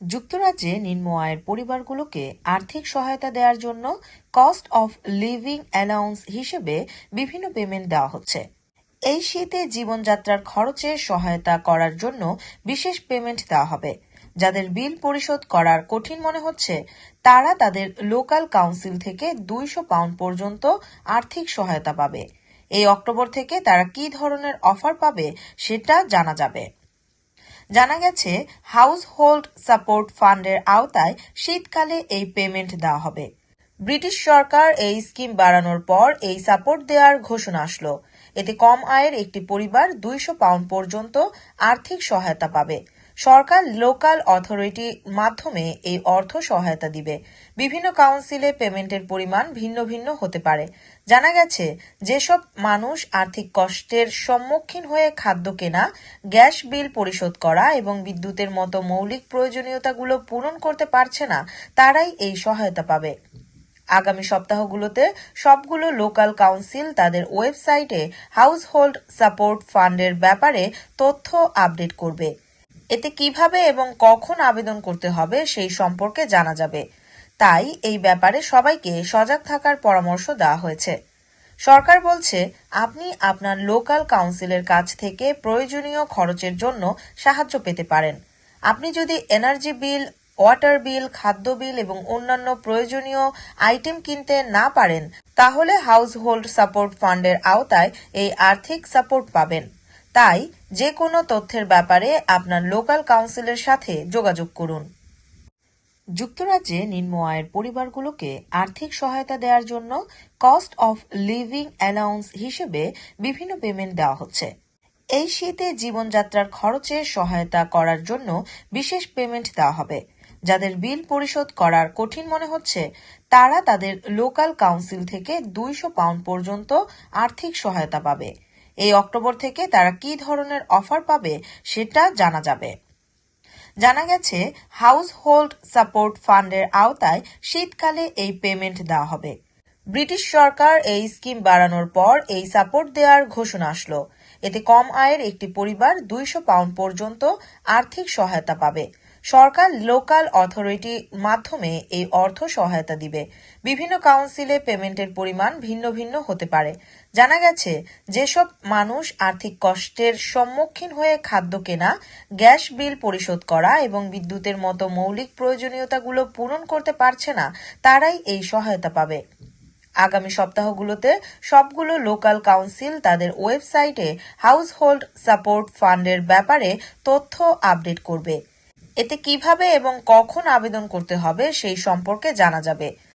যুক্তরাজ্যে নিম্ন আয়ের পরিবারগুলোকে আর্থিক সহায়তা দেওয়ার জন্য কস্ট অফ লিভিং অ্যালাউন্স হিসেবে বিভিন্ন পেমেন্ট দেওয়া হচ্ছে। এই শীতে জীবনযাত্রার খরচে সহায়তা করার জন্য বিশেষ পেমেন্ট দেওয়া হবে। যাদের বিল পরিশোধ করার কঠিন মনে হচ্ছে তারা তাদের লোকাল কাউন্সিল থেকে 200 পাউন্ড পর্যন্ত আর্থিক সহায়তা পাবে। এই অক্টোবর থেকে তারা কি ধরনের অফার পাবে সেটা জানা যাবে। জানা গেছে হাউস হোল্ড সাপোর্ট ফান্ডের আওতায় শীতকালে এই পেমেন্ট দেওয়া হবে। ব্রিটিশ সরকার এই স্কিম বাড়ানোর পর এই সাপোর্ট দেওয়ার ঘোষণা আসলো। এতে কম আয়ের একটি পরিবার 200 পাউন্ড পর্যন্ত আর্থিক সহায়তা পাবে। সরকার লোকাল অথরিটির মাধ্যমে এই অর্থ সহায়তা দিবে। বিভিন্ন কাউন্সিলে পেমেন্টের পরিমাণ ভিন্ন ভিন্ন হতে পারে। জানা গেছে যেসব মানুষ আর্থিক কষ্টের সম্মুখীন হয়ে খাদ্য কেনা, গ্যাস বিল পরিশোধ করা এবং বিদ্যুতের মতো মৌলিক প্রয়োজনীয়তাগুলো পূরণ করতে পারছে না তারাই এই সহায়তা পাবে। আগামী সপ্তাহগুলোতে সবগুলো লোকাল কাউন্সিল তাদের ওয়েবসাইটে হাউস হোল্ড সাপোর্ট ফান্ডের ব্যাপারে তথ্য আপডেট করবে। এতে কিভাবে এবং কখন আবেদন করতে হবে সেই সম্পর্কে জানা যাবে। তাই এই ব্যাপারে সবাইকে সজাগ থাকার পরামর্শ দেওয়া হয়েছে। সরকার বলছে আপনি আপনার লোকাল কাউন্সিলের কাছ থেকে প্রয়োজনীয় খরচের জন্য সাহায্য পেতে পারেন। আপনি যদি এনার্জি বিল, ওয়াটার বিল, খাদ্য বিল এবং অন্যান্য প্রয়োজনীয় আইটেম কিনতে না পারেন তাহলে হাউস হোল্ড সাপোর্ট ফান্ডের আওতায় এই আর্থিক সাপোর্ট পাবেন। তাই যে কোনো তথ্যের ব্যাপারে আপনার লোকাল কাউন্সিলের সাথে যোগাযোগ করুন। যুক্তরাজ্যে নিম্ন আয়ের পরিবারগুলোকে আর্থিক সহায়তা দেওয়ার জন্য কস্ট অফ লিভিং অ্যালাউন্স হিসেবে বিভিন্ন পেমেন্ট দেওয়া হচ্ছে। এই শীতে জীবনযাত্রার খরচে সহায়তা করার জন্য বিশেষ পেমেন্ট দেওয়া হবে। যাদের বিল পরিশোধ করার কঠিন মনে হচ্ছে তারা তাদের লোকাল কাউন্সিল থেকে 200 পাউন্ড পর্যন্ত আর্থিক সহায়তা পাবে। এই অক্টোবর থেকে তারা কি ধরনের অফার পাবে সেটা জানা যাবে। জানা গেছে হাউস হোল্ড সাপোর্ট ফান্ডের আওতায় শীতকালে এই পেমেন্ট দেওয়া হবে। ব্রিটিশ সরকার এই স্কিম বাড়ানোর পর এই সাপোর্ট দেওয়ার ঘোষণা আসলো। এতে কম আয়ের একটি পরিবার 200 পাউন্ড পর্যন্ত আর্থিক সহায়তা পাবে। সরকার লোকাল অথরিটির মাধ্যমে এই অর্থ সহায়তা দিবে। বিভিন্ন কাউন্সিলে পেমেন্টের পরিমাণ ভিন্ন ভিন্ন হতে পারে। জানা গেছে যেসব মানুষ আর্থিক কষ্টের সম্মুখীন হয়ে খাদ্য কেনা, গ্যাস বিল পরিশোধ করা এবং বিদ্যুতের মতো মৌলিক প্রয়োজনীয়তাগুলো পূরণ করতে পারছে না তারাই এই সহায়তা পাবে। আগামী সপ্তাহগুলোতে সবগুলো লোকাল কাউন্সিল তাদের ওয়েবসাইটে হাউস হোল্ড সাপোর্ট ফান্ডের ব্যাপারে তথ্য আপডেট করবে। এতে কিভাবে এবং কখন আবেদন করতে হবে সেই সম্পর্কে জানা যাবে।